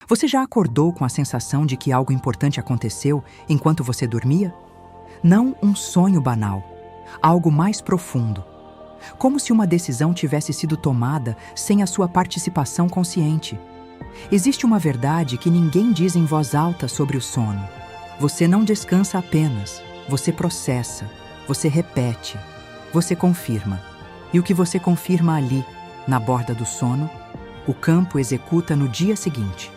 Você já acordou com a sensação de que algo importante aconteceu enquanto você dormia? Não um sonho banal, algo mais profundo. Como se uma decisão tivesse sido tomada sem a sua participação consciente. Existe uma verdade que ninguém diz em voz alta sobre o sono. Você não descansa apenas, você processa, você repete, você confirma. E o que você confirma ali, na borda do sono, o campo executa no dia seguinte.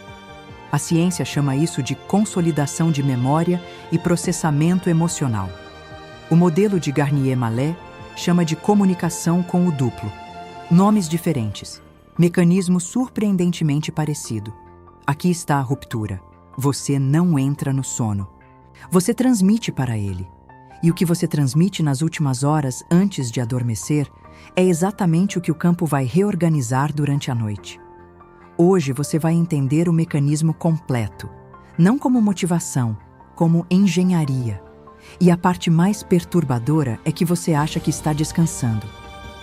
A ciência chama isso de consolidação de memória e processamento emocional. O modelo de Garnier-Mallet chama de comunicação com o duplo. Nomes diferentes, mecanismo surpreendentemente parecido. Aqui está a ruptura. Você não entra no sono. Você transmite para ele. E o que você transmite nas últimas horas antes de adormecer é exatamente o que o campo vai reorganizar durante a noite. Hoje você vai entender o mecanismo completo, não como motivação, como engenharia. E a parte mais perturbadora é que você acha que está descansando,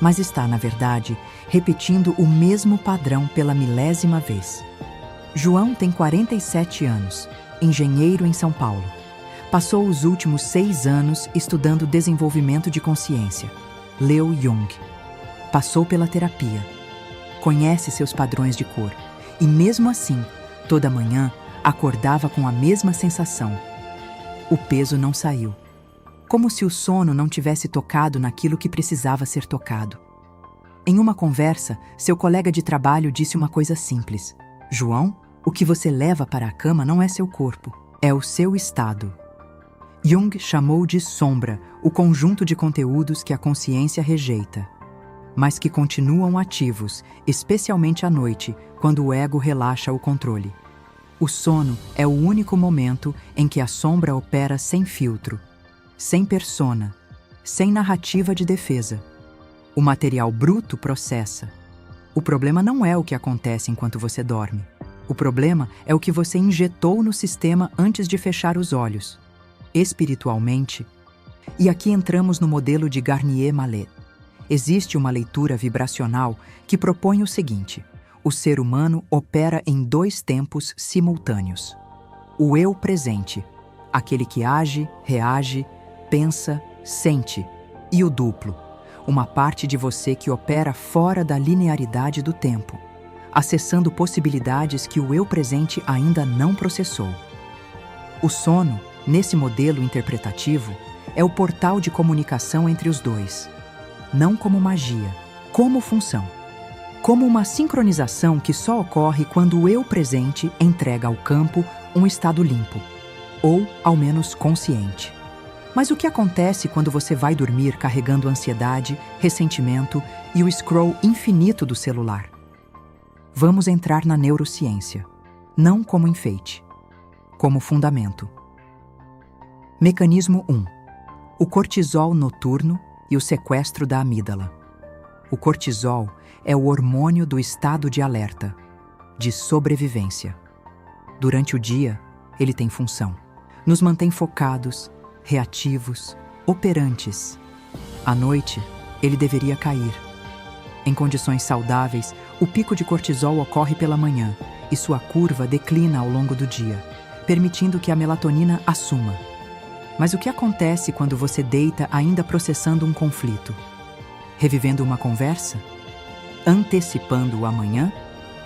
mas está, na verdade, repetindo o mesmo padrão pela milésima vez. João tem 47 anos, engenheiro em São Paulo. Passou os últimos 6 anos estudando desenvolvimento de consciência. Leu Jung. Passou pela terapia. Conhece seus padrões de cor. E mesmo assim, toda manhã, acordava com a mesma sensação. O peso não saiu. Como se o sono não tivesse tocado naquilo que precisava ser tocado. Em uma conversa, seu colega de trabalho disse uma coisa simples. João, o que você leva para a cama não é seu corpo, é o seu estado. Jung chamou de sombra o conjunto de conteúdos que a consciência rejeita, mas que continuam ativos, especialmente à noite, quando o ego relaxa o controle. O sono é o único momento em que a sombra opera sem filtro, sem persona, sem narrativa de defesa. O material bruto processa. O problema não é o que acontece enquanto você dorme. O problema é o que você injetou no sistema antes de fechar os olhos. Espiritualmente, e aqui entramos no modelo de Garnier-Mallet. Existe uma leitura vibracional que propõe o seguinte: o ser humano opera em 2 tempos simultâneos. O eu presente, aquele que age, reage, pensa, sente, e o duplo, uma parte de você que opera fora da linearidade do tempo, acessando possibilidades que o eu presente ainda não processou. O sono, nesse modelo interpretativo, é o portal de comunicação entre os dois. Não como magia, como função. Como uma sincronização que só ocorre quando o eu presente entrega ao campo um estado limpo, ou ao menos consciente. Mas o que acontece quando você vai dormir carregando ansiedade, ressentimento e o scroll infinito do celular? Vamos entrar na neurociência, não como enfeite, como fundamento. Mecanismo 1. O cortisol noturno e o sequestro da amígdala. O cortisol é o hormônio do estado de alerta, de sobrevivência. Durante o dia, ele tem função. Nos mantém focados, reativos, operantes. À noite, ele deveria cair. Em condições saudáveis, o pico de cortisol ocorre pela manhã e sua curva declina ao longo do dia, permitindo que a melatonina assuma. Mas o que acontece quando você deita ainda processando um conflito? Revivendo uma conversa? Antecipando o amanhã?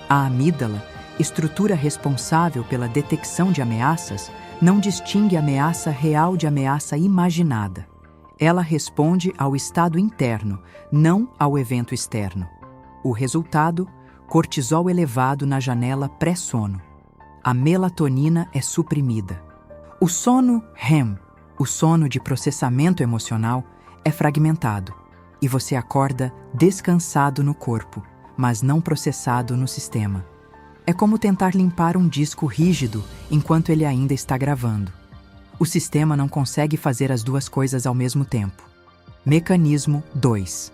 A amígdala, estrutura responsável pela detecção de ameaças, não distingue ameaça real de ameaça imaginada. Ela responde ao estado interno, não ao evento externo. O resultado? Cortisol elevado na janela pré-sono. A melatonina é suprimida. O sono REM, o sono de processamento emocional, é fragmentado e você acorda descansado no corpo, mas não processado no sistema. É como tentar limpar um disco rígido enquanto ele ainda está gravando. O sistema não consegue fazer as duas coisas ao mesmo tempo. Mecanismo 2.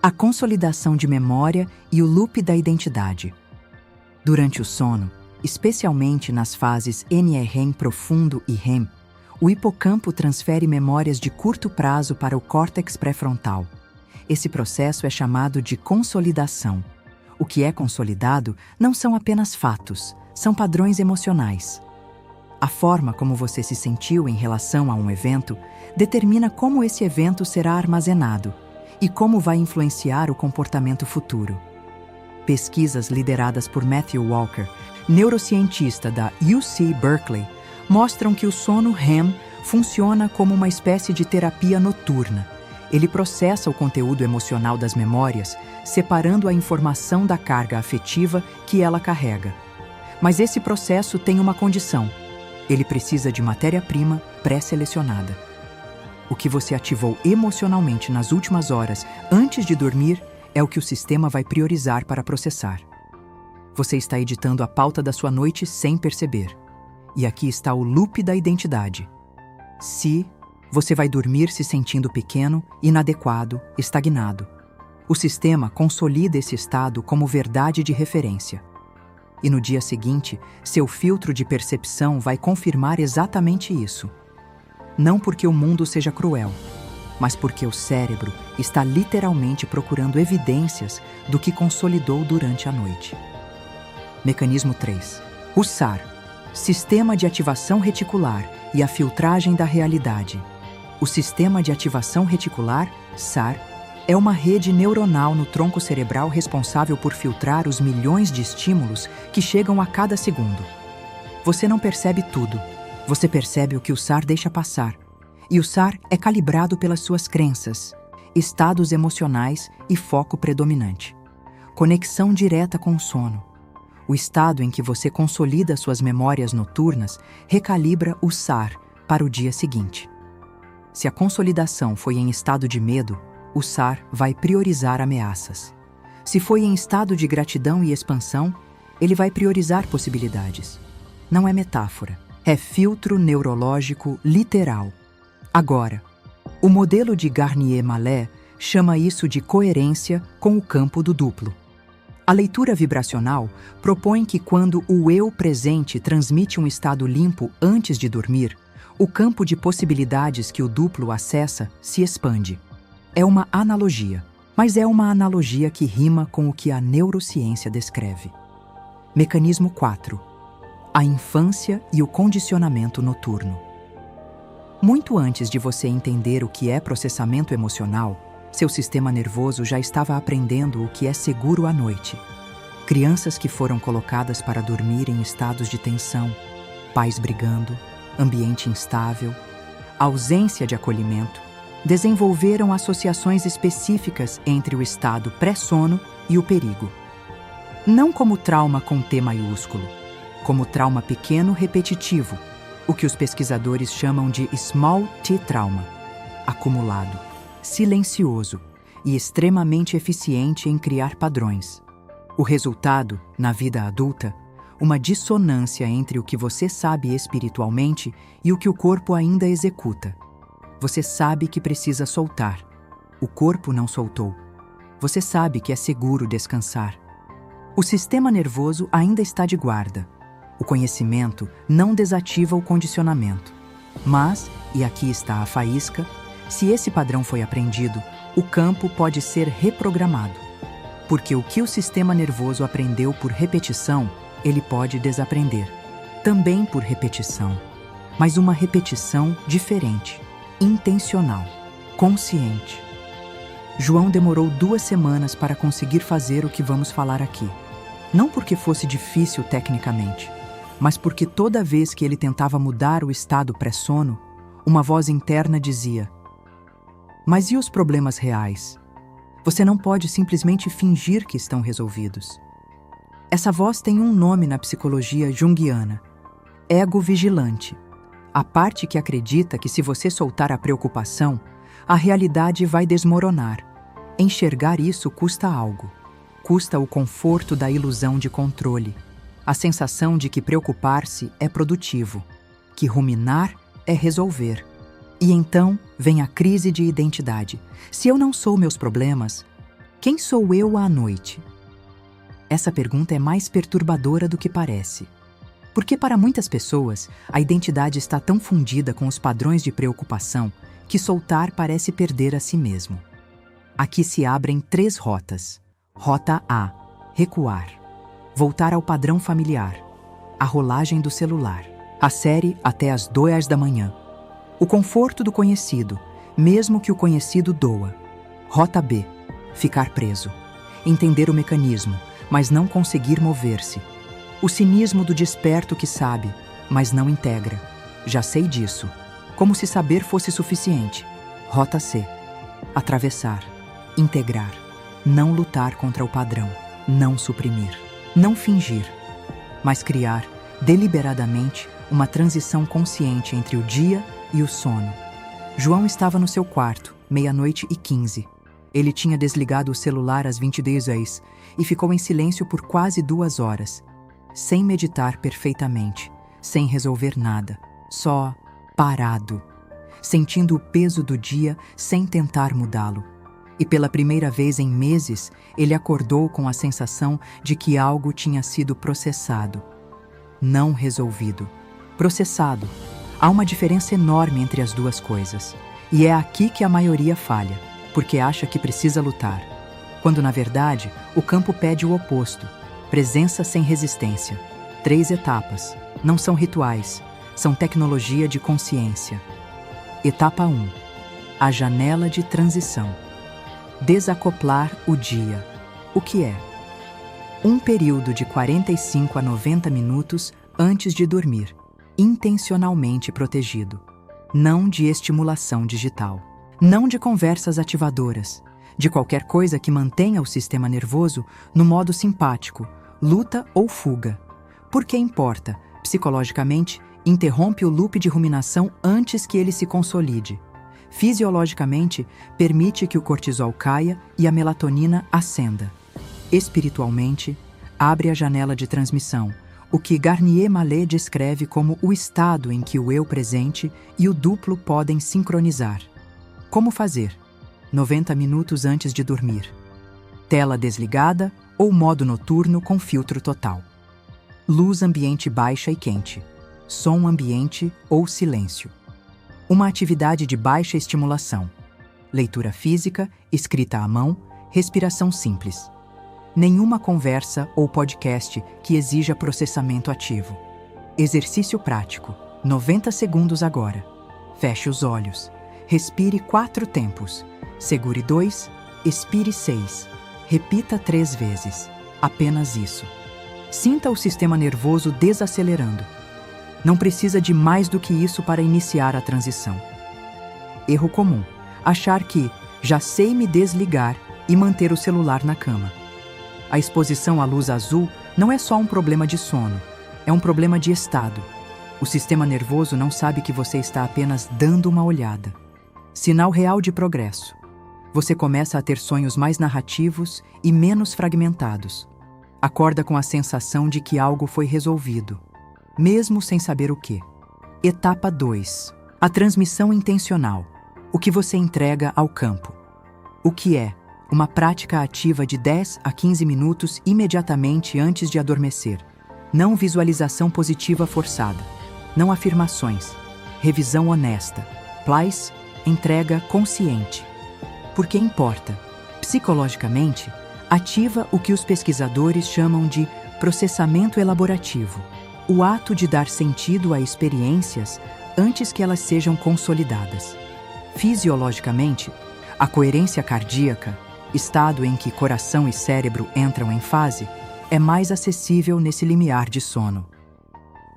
A consolidação de memória e o loop da identidade. Durante o sono, especialmente nas fases NREM profundo e REM, o hipocampo transfere memórias de curto prazo para o córtex pré-frontal. Esse processo é chamado de consolidação. O que é consolidado não são apenas fatos, são padrões emocionais. A forma como você se sentiu em relação a um evento determina como esse evento será armazenado e como vai influenciar o comportamento futuro. Pesquisas lideradas por Matthew Walker, neurocientista da UC Berkeley, mostram que o sono REM funciona como uma espécie de terapia noturna. Ele processa o conteúdo emocional das memórias, separando a informação da carga afetiva que ela carrega. Mas esse processo tem uma condição: ele precisa de matéria-prima pré-selecionada. O que você ativou emocionalmente nas últimas horas antes de dormir é o que o sistema vai priorizar para processar. Você está editando a pauta da sua noite sem perceber. E aqui está o loop da identidade. Se você vai dormir se sentindo pequeno, inadequado, estagnado. O sistema consolida esse estado como verdade de referência. E no dia seguinte, seu filtro de percepção vai confirmar exatamente isso. Não porque o mundo seja cruel, mas porque o cérebro está literalmente procurando evidências do que consolidou durante a noite. Mecanismo 3. O SAR, Sistema de Ativação Reticular e a Filtragem da Realidade. O Sistema de Ativação Reticular, SAR, é uma rede neuronal no tronco cerebral responsável por filtrar os milhões de estímulos que chegam a cada segundo. Você não percebe tudo. Você percebe o que o SAR deixa passar. E o SAR é calibrado pelas suas crenças, estados emocionais e foco predominante. Conexão direta com o sono. O estado em que você consolida suas memórias noturnas recalibra o SAR para o dia seguinte. Se a consolidação foi em estado de medo, o SAR vai priorizar ameaças. Se foi em estado de gratidão e expansão, ele vai priorizar possibilidades. Não é metáfora, é filtro neurológico literal. Agora, o modelo de Garnier-Mallet chama isso de coerência com o campo do duplo. A leitura vibracional propõe que quando o eu presente transmite um estado limpo antes de dormir, o campo de possibilidades que o duplo acessa se expande. É uma analogia, mas é uma analogia que rima com o que a neurociência descreve. Mecanismo 4. A infância e o condicionamento noturno. Muito antes de você entender o que é processamento emocional, seu sistema nervoso já estava aprendendo o que é seguro à noite. Crianças que foram colocadas para dormir em estados de tensão, pais brigando, ambiente instável, ausência de acolhimento, desenvolveram associações específicas entre o estado pré-sono e o perigo. Não como trauma com T maiúsculo, como trauma pequeno repetitivo, o que os pesquisadores chamam de small T trauma, acumulado, silencioso e extremamente eficiente em criar padrões. O resultado, na vida adulta, uma dissonância entre o que você sabe espiritualmente e o que o corpo ainda executa. Você sabe que precisa soltar. O corpo não soltou. Você sabe que é seguro descansar. O sistema nervoso ainda está de guarda. O conhecimento não desativa o condicionamento. Mas, e aqui está a faísca, se esse padrão foi aprendido, o campo pode ser reprogramado. Porque o que o sistema nervoso aprendeu por repetição, ele pode desaprender. Também por repetição. Mas uma repetição diferente, intencional, consciente. João demorou 2 semanas para conseguir fazer o que vamos falar aqui. Não porque fosse difícil tecnicamente, mas porque toda vez que ele tentava mudar o estado pré-sono, uma voz interna dizia: mas e os problemas reais? Você não pode simplesmente fingir que estão resolvidos. Essa voz tem um nome na psicologia junguiana: ego vigilante. A parte que acredita que se você soltar a preocupação, a realidade vai desmoronar. Enxergar isso custa algo. Custa o conforto da ilusão de controle, a sensação de que preocupar-se é produtivo, que ruminar é resolver. E então vem a crise de identidade. Se eu não sou meus problemas, quem sou eu à noite? Essa pergunta é mais perturbadora do que parece. Porque para muitas pessoas, a identidade está tão fundida com os padrões de preocupação que soltar parece perder a si mesmo. Aqui se abrem 3 rotas. Rota A: recuar. Voltar ao padrão familiar. a rolagem do celular. A série até às 2 da manhã. O conforto do conhecido, mesmo que o conhecido doa. Rota B. Ficar preso. Entender o mecanismo, mas não conseguir mover-se. O cinismo do desperto que sabe, mas não integra. Já sei disso. Como se saber fosse suficiente. Rota C. Atravessar. Integrar. Não lutar contra o padrão. Não suprimir. Não fingir. Mas criar, deliberadamente, uma transição consciente entre o dia e o sono. João estava no seu quarto, 00:15. Ele tinha desligado o celular às 22h e ficou em silêncio por quase 2 horas, sem meditar perfeitamente, sem resolver nada, só parado, sentindo o peso do dia sem tentar mudá-lo. E pela primeira vez em meses, ele acordou com a sensação de que algo tinha sido processado. Não resolvido. Processado. Há uma diferença enorme entre as duas coisas. E é aqui que a maioria falha, porque acha que precisa lutar. Quando, na verdade, o campo pede o oposto. Presença sem resistência. 3 etapas. Não são rituais. São tecnologia de consciência. Etapa 1. A janela de transição. Desacoplar o dia. O que é? Um período de 45 a 90 minutos antes de dormir, intencionalmente protegido. Não de estimulação digital. Não de conversas ativadoras. De qualquer coisa que mantenha o sistema nervoso no modo simpático, luta ou fuga. Porque importa, psicologicamente, interrompe o loop de ruminação antes que ele se consolide. Fisiologicamente, permite que o cortisol caia e a melatonina ascenda. Espiritualmente, abre a janela de transmissão, o que Garnier-Mallet descreve como o estado em que o eu presente e o duplo podem sincronizar. Como fazer? 90 minutos antes de dormir. Tela desligada ou modo noturno com filtro total. Luz ambiente baixa e quente. Som ambiente ou silêncio. Uma atividade de baixa estimulação. Leitura física, escrita à mão, respiração simples. Nenhuma conversa ou podcast que exija processamento ativo. Exercício prático. 90 segundos agora. Feche os olhos. Respire 4 tempos. Segure 2, expire 6. Repita 3 vezes. Apenas isso. Sinta o sistema nervoso desacelerando. Não precisa de mais do que isso para iniciar a transição. Erro comum: achar que já sei me desligar e manter o celular na cama. A exposição à luz azul não é só um problema de sono, é um problema de estado. O sistema nervoso não sabe que você está apenas dando uma olhada. Sinal real de progresso. Você começa a ter sonhos mais narrativos e menos fragmentados. Acorda com a sensação de que algo foi resolvido, mesmo sem saber o que. Etapa 2. A transmissão intencional. O que você entrega ao campo. O que é? Uma prática ativa de 10 a 15 minutos imediatamente antes de adormecer. Não visualização positiva forçada. Não afirmações. Revisão honesta. Place, entrega consciente. Porque importa. Psicologicamente, ativa o que os pesquisadores chamam de processamento elaborativo. O ato de dar sentido a experiências antes que elas sejam consolidadas. Fisiologicamente, a coerência cardíaca, estado em que coração e cérebro entram em fase, é mais acessível nesse limiar de sono.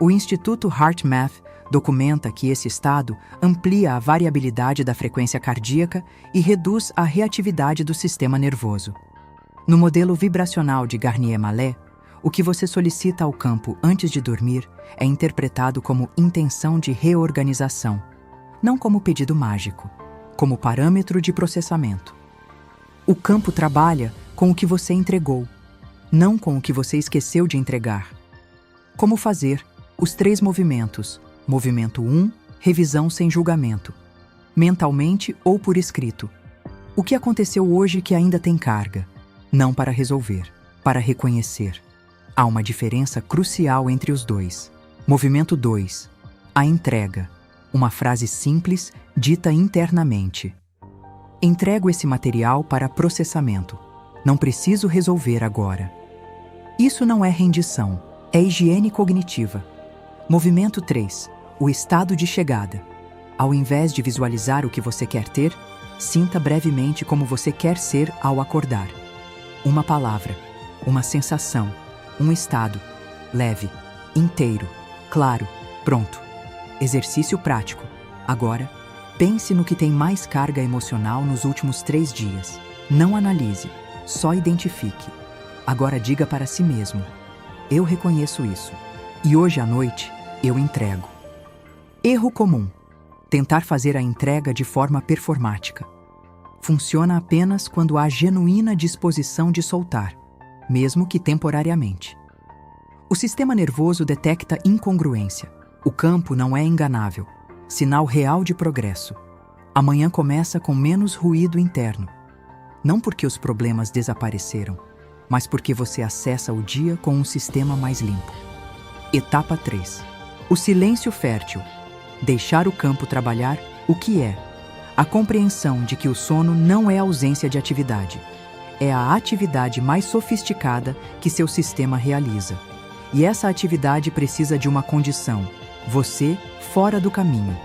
O Instituto HeartMath documenta que esse estado amplia a variabilidade da frequência cardíaca e reduz a reatividade do sistema nervoso. No modelo vibracional de Garnier-Mallet, o que você solicita ao campo antes de dormir é interpretado como intenção de reorganização, não como pedido mágico, como parâmetro de processamento. O campo trabalha com o que você entregou, não com o que você esqueceu de entregar. Como fazer? Os 3 movimentos. Movimento 1, revisão sem julgamento. Mentalmente ou por escrito. O que aconteceu hoje que ainda tem carga? Não para resolver, para reconhecer. Há uma diferença crucial entre os dois. Movimento 2. A entrega. Uma frase simples, dita internamente. Entrego esse material para processamento. Não preciso resolver agora. Isso não é rendição. É higiene cognitiva. Movimento 3. O estado de chegada. Ao invés de visualizar o que você quer ter, sinta brevemente como você quer ser ao acordar. Uma palavra, uma sensação, um estado, leve, inteiro, claro, pronto. Exercício prático. Agora, pense no que tem mais carga emocional nos últimos 3 dias. Não analise, só identifique. Agora diga para si mesmo: eu reconheço isso. E hoje à noite, eu entrego. Erro comum: tentar fazer a entrega de forma performática. Funciona apenas quando há genuína disposição de soltar, mesmo que temporariamente. O sistema nervoso detecta incongruência. O campo não é enganável. Sinal real de progresso. Amanhã começa com menos ruído interno. Não porque os problemas desapareceram, mas porque você acessa o dia com um sistema mais limpo. Etapa 3. O silêncio fértil. Deixar o campo trabalhar o que é. A compreensão de que o sono não é ausência de atividade. É a atividade mais sofisticada que seu sistema realiza. E essa atividade precisa de uma condição: você fora do caminho.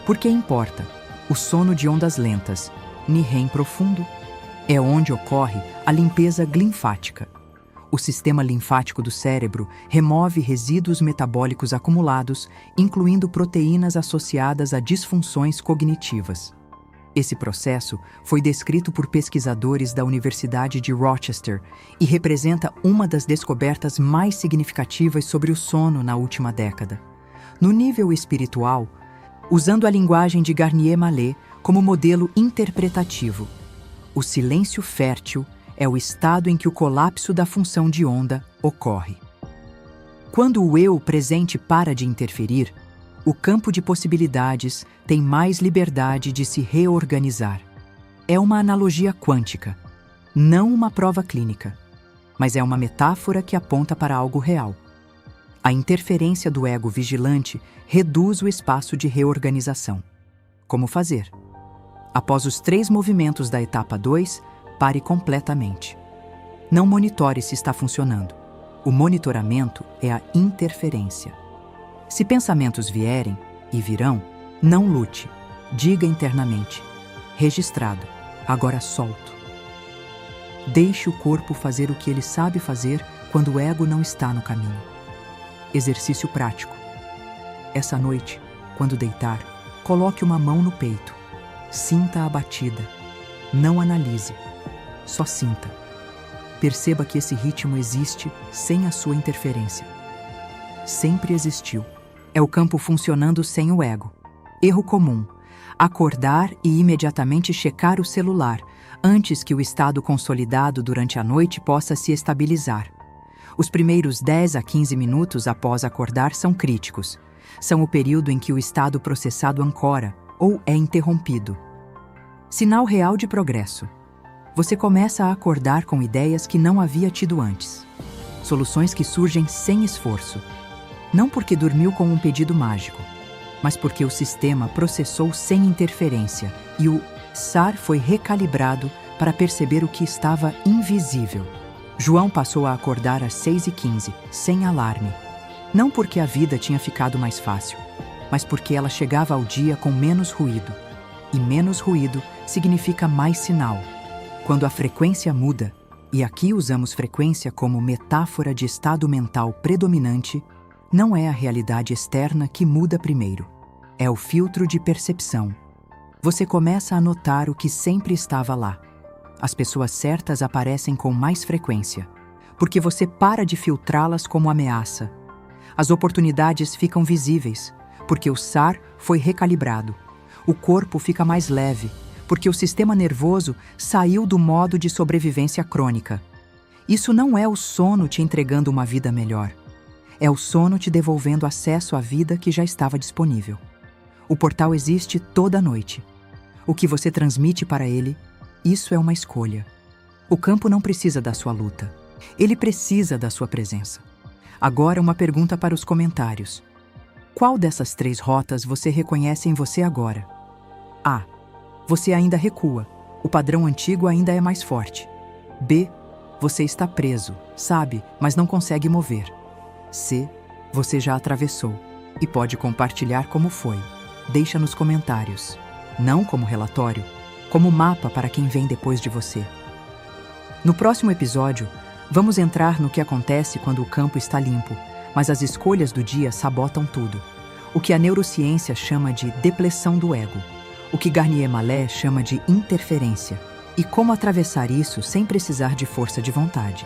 Porque importa, o sono de ondas lentas, NREM profundo, é onde ocorre a limpeza linfática. O sistema linfático do cérebro remove resíduos metabólicos acumulados, incluindo proteínas associadas a disfunções cognitivas. Esse processo foi descrito por pesquisadores da Universidade de Rochester e representa uma das descobertas mais significativas sobre o sono na última década. No nível espiritual, usando a linguagem de Garnier-Mallet como modelo interpretativo, o silêncio fértil é o estado em que o colapso da função de onda ocorre. Quando o eu presente para de interferir, o campo de possibilidades tem mais liberdade de se reorganizar. É uma analogia quântica, não uma prova clínica, mas é uma metáfora que aponta para algo real. A interferência do ego vigilante reduz o espaço de reorganização. Como fazer? Após os 3 movimentos da etapa 2, pare completamente. Não monitore se está funcionando. O monitoramento é a interferência. Se pensamentos vierem, e virão, não lute. Diga internamente: registrado, agora solto. Deixe o corpo fazer o que ele sabe fazer quando o ego não está no caminho. Exercício prático. Essa noite, quando deitar, coloque uma mão no peito. Sinta a batida. Não analise. Só sinta. Perceba que esse ritmo existe sem a sua interferência. Sempre existiu. É o campo funcionando sem o ego. Erro comum: acordar e imediatamente checar o celular, antes que o estado consolidado durante a noite possa se estabilizar. Os primeiros 10 a 15 minutos após acordar são críticos. São o período em que o estado processado ancora ou é interrompido. Sinal real de progresso. Você começa a acordar com ideias que não havia tido antes. Soluções que surgem sem esforço. Não porque dormiu com um pedido mágico, mas porque o sistema processou sem interferência e o SAR foi recalibrado para perceber o que estava invisível. João passou a acordar às 6h15, sem alarme. Não porque a vida tinha ficado mais fácil, mas porque ela chegava ao dia com menos ruído. E menos ruído significa mais sinal. Quando a frequência muda, e aqui usamos frequência como metáfora de estado mental predominante, não é a realidade externa que muda primeiro. É o filtro de percepção. Você começa a notar o que sempre estava lá. As pessoas certas aparecem com mais frequência, porque você para de filtrá-las como ameaça. As oportunidades ficam visíveis, porque o SAR foi recalibrado. O corpo fica mais leve, porque o sistema nervoso saiu do modo de sobrevivência crônica. Isso não é o sono te entregando uma vida melhor. É o sono te devolvendo acesso à vida que já estava disponível. O portal existe toda noite. O que você transmite para ele, isso é uma escolha. O campo não precisa da sua luta. Ele precisa da sua presença. Agora uma pergunta para os comentários. Qual dessas 3 rotas você reconhece em você agora? A. Você ainda recua. O padrão antigo ainda é mais forte. B. Você está preso, sabe, mas não consegue mover. C. Você já atravessou e pode compartilhar como foi. Deixa nos comentários. Não como relatório, como mapa para quem vem depois de você. No próximo episódio, vamos entrar no que acontece quando o campo está limpo, mas as escolhas do dia sabotam tudo. O que a neurociência chama de depressão do ego. O que Garnier Mallet chama de interferência. E como atravessar isso sem precisar de força de vontade.